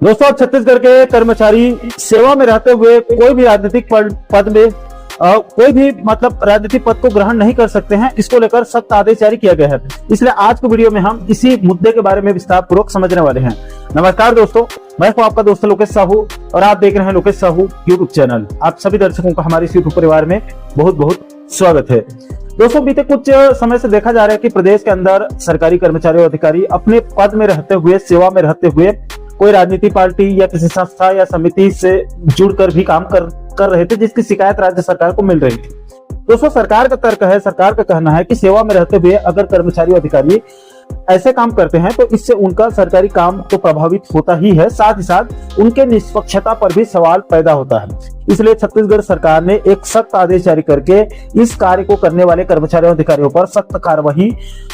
दोस्तों, छत्तीसगढ़ के कर्मचारी सेवा में रहते हुए कोई भी राजनीतिक पद में कोई भी राजनीतिक पद को ग्रहण नहीं कर सकते हैं। इसको लेकर सख्त आदेश जारी किया गया है। इसलिए आज के वीडियो में हम इसी मुद्दे के बारे में विस्तार पूर्वक समझने वाले हैं। नमस्कार दोस्तों, मैं हूं आपका दोस्त लोकेश साहू और आप देख रहे हैं लोकेश साहू यूट्यूब चैनल। आप सभी दर्शकों का हमारे इस यूट्यूब परिवार में बहुत बहुत स्वागत है। दोस्तों, बीते कुछ समय से देखा जा रहा है कि प्रदेश के अंदर सरकारी कर्मचारी और अधिकारी अपने पद में रहते हुए, सेवा में रहते हुए कोई राजनीतिक पार्टी या किसी संस्था या समिति से जुड़कर भी काम कर रहे थे, जिसकी शिकायत राज्य सरकार को मिल रही थी। दोस्तों, सरकार का तर्क है, सरकार का कहना है कि सेवा में रहते हुए अगर कर्मचारी अधिकारी ऐसे काम करते हैं तो इससे उनका सरकारी काम तो प्रभावित होता ही है, साथ ही साथ उनके निष्पक्षता पर भी सवाल पैदा होता है। इसलिए छत्तीसगढ़ सरकार ने एक सख्त आदेश जारी करके इस कार्य को करने वाले कर्मचारियों अधिकारियों पर सख्त कार्रवाई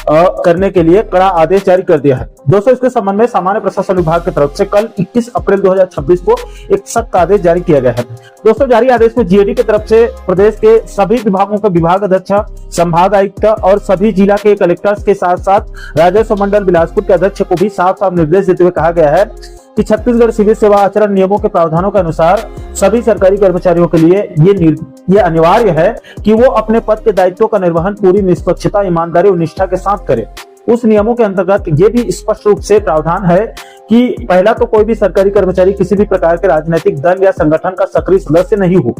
करने के लिए कड़ा आदेश जारी कर दिया है। दोस्तों, इसके संबंध में सामान्य प्रशासन विभाग की तरफ से कल 21 अप्रैल 2026 को एक सख्त आदेश जारी किया गया है। दोस्तों, जारी आदेश में जीएडी की तरफ से प्रदेश के सभी विभागों के विभाग अध्यक्ष, संभाग आयुक्त और सभी जिला के कलेक्टर्स के साथ साथ राजस्व मंडल बिलासपुर के अध्यक्ष को भी साफ साफ निर्देश देते हुए कहा गया है कि छत्तीसगढ़ सिविल सेवा आचरण नियमों के प्रावधानों के अनुसार सभी सरकारी कर्मचारियों के लिए ये अनिवार्य है कि वो अपने पद के दायित्वों का निर्वहन पूरी निष्पक्षता, ईमानदारी और निष्ठा के साथ करें। उस नियमों के अंतर्गत ये भी स्पष्ट रूप से प्रावधान है कि पहला तो कोई भी सरकारी कर्मचारी किसी भी प्रकार के राजनीतिक दल या संगठन का सक्रिय सदस्य नहीं हो।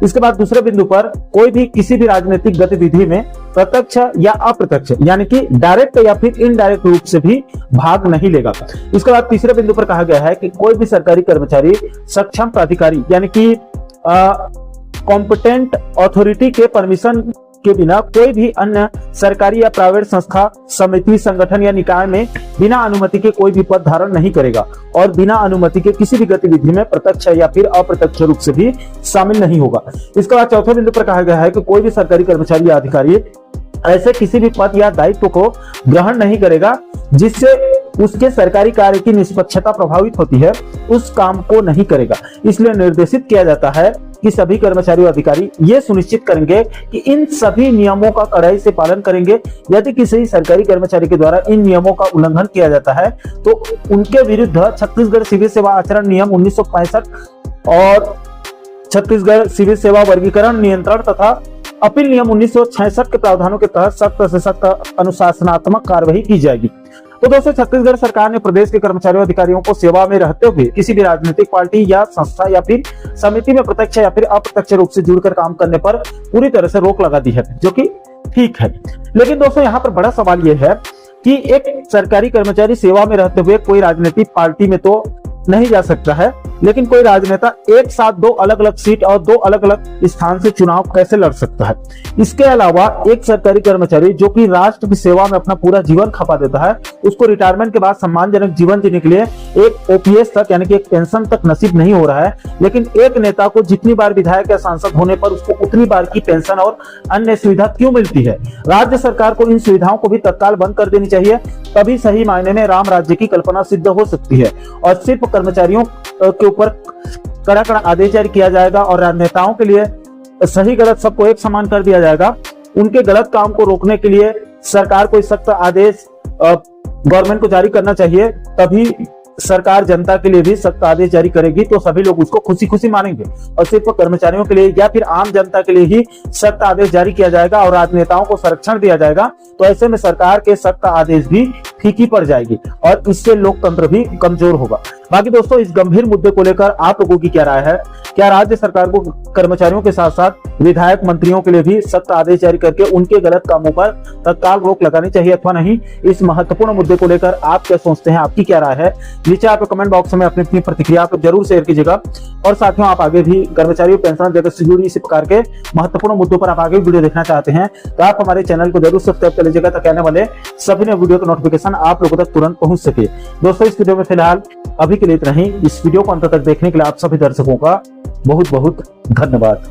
इसके बाद दूसरे बिंदु पर कोई भी किसी भी राजनीतिक गतिविधि में प्रत्यक्ष या अप्रत्यक्ष यानी कि डायरेक्ट या फिर इनडायरेक्ट रूप से भी भाग नहीं लेगा। इसके बाद तीसरे बिंदु पर कहा गया है कि कोई भी सरकारी कर्मचारी सक्षम प्राधिकारी यानी कि कॉम्पिटेंट अथॉरिटी के परमिशन के बिना कोई भी अन्य सरकारी या प्राइवेट संस्था, समिति, संगठन या निकाय में बिना अनुमति के कोई भी पद धारण नहीं करेगा और बिना अनुमति के किसी भी गतिविधि में प्रत्यक्ष या फिर अप्रत्यक्ष रूप से भी शामिल नहीं होगा। इसके बाद चौथे बिंदु पर कहा गया है कि कोई भी सरकारी कर्मचारी या अधिकारी ऐसे किसी भी पद या दायित्व को ग्रहण नहीं करेगा जिससे उसके सरकारी कार्य की निष्पक्षता प्रभावित होती है, उस काम को नहीं करेगा। इसलिए निर्देशित किया जाता है कि सभी कर्मचारी और अधिकारी ये सुनिश्चित करेंगे कि इन सभी नियमों का कड़ाई से पालन करेंगे। यदि किसी सरकारी कर्मचारी के द्वारा इन नियमों का उल्लंघन किया जाता है तो उनके विरुद्ध छत्तीसगढ़ सिविल सेवा आचरण नियम 1965 और छत्तीसगढ़ सिविल सेवा वर्गीकरण, नियंत्रण तथा अपील नियम 1966 के प्रावधानों के तहत सख्त से सख्त अनुशासनात्मक कार्रवाई की जाएगी। तो दोस्तों, छत्तीसगढ़ सरकार ने प्रदेश के कर्मचारियों अधिकारियों को सेवा में रहते हुए किसी भी राजनीतिक पार्टी या संस्था या फिर समिति में प्रत्यक्ष या फिर अप्रत्यक्ष रूप से जुड़कर काम करने पर पूरी तरह से रोक लगा दी है, जो कि ठीक है। लेकिन दोस्तों, यहाँ पर बड़ा सवाल यह है कि एक सरकारी कर्मचारी सेवा में रहते हुए कोई राजनीतिक पार्टी में तो नहीं जा सकता है, लेकिन कोई राजनेता एक साथ दो अलग अलग सीट और दो अलग अलग स्थान से चुनाव कैसे लड़ सकता है। इसके अलावा एक सरकारी कर्मचारी जो कि राष्ट्र की सेवा में अपना पूरा जीवन खपा देता है, उसको रिटायरमेंट के बाद सम्मानजनक जीवन जीने के लिए एक ओपीएस तक यानी कि एक पेंशन तक नसीब नहीं हो रहा है, लेकिन एक नेता को जितनी बार विधायक या सांसद होने पर उसको उतनी बार की पेंशन और अन्य सुविधा क्यों मिलती है। राज्य सरकार को इन सुविधाओं को भी तत्काल बंद कर देनी चाहिए, तभी सही मायने में राम राज्य की कल्पना सिद्ध हो सकती है और सिर्फ कर्मचारियों के ऊपर कड़ा कड़ा आदेश जारी किया जाएगा और राजनेताओं के लिए सही गलत सबको एक समान कर दिया जाएगा। उनके गलत काम को रोकने के लिए सरकार को सख्त आदेश गवर्नमेंट को जारी करना चाहिए, तभी सरकार जनता के लिए भी सख्त आदेश जारी करेगी तो सभी लोग उसको खुशी खुशी मानेंगे और सिर्फ कर्मचारियों के लिए या फिर आम जनता के लिए ही सख्त आदेश जारी किया जाएगा और राजनेताओं को संरक्षण दिया जाएगा। तो ऐसे में सरकार के सख्त आदेश भी फीकी पड़ जाएगी और इससे लोकतंत्र भी कमजोर होगा। बाकी दोस्तों, इस गंभीर मुद्दे को लेकर आप लोगों की क्या राय है? क्या राज्य सरकार को कर्मचारियों के साथ साथ विधायक, मंत्रियों के लिए भी सख्त आदेश जारी करके उनके गलत कामों पर तत्काल रोक लगानी चाहिए अथवा नहीं? इस महत्वपूर्ण मुद्दे को लेकर आप क्या सोचते हैं, आपकी क्या राय है? नीचे आप कमेंट बॉक्स में अपनी प्रतिक्रिया आप जरूर शेयर कीजिएगा और साथियों, आप आगे भी कर्मचारियों पेंशन जगत से जुड़ी इसी प्रकार के महत्वपूर्ण मुद्दों पर आप आगे वीडियो देखना चाहते हैं तो आप हमारे चैनल को जरूर सब्सक्राइब कर लीजिएगा ताकि आने वाले सभी नए वीडियो का नोटिफिकेशन आप लोगों तक तुरंत पहुंच सके। दोस्तों, इस वीडियो में फिलहाल अभी के लिए इतना ही। इस वीडियो को अंत तक देखने के लिए आप सभी दर्शकों का बहुत बहुत धन्यवाद।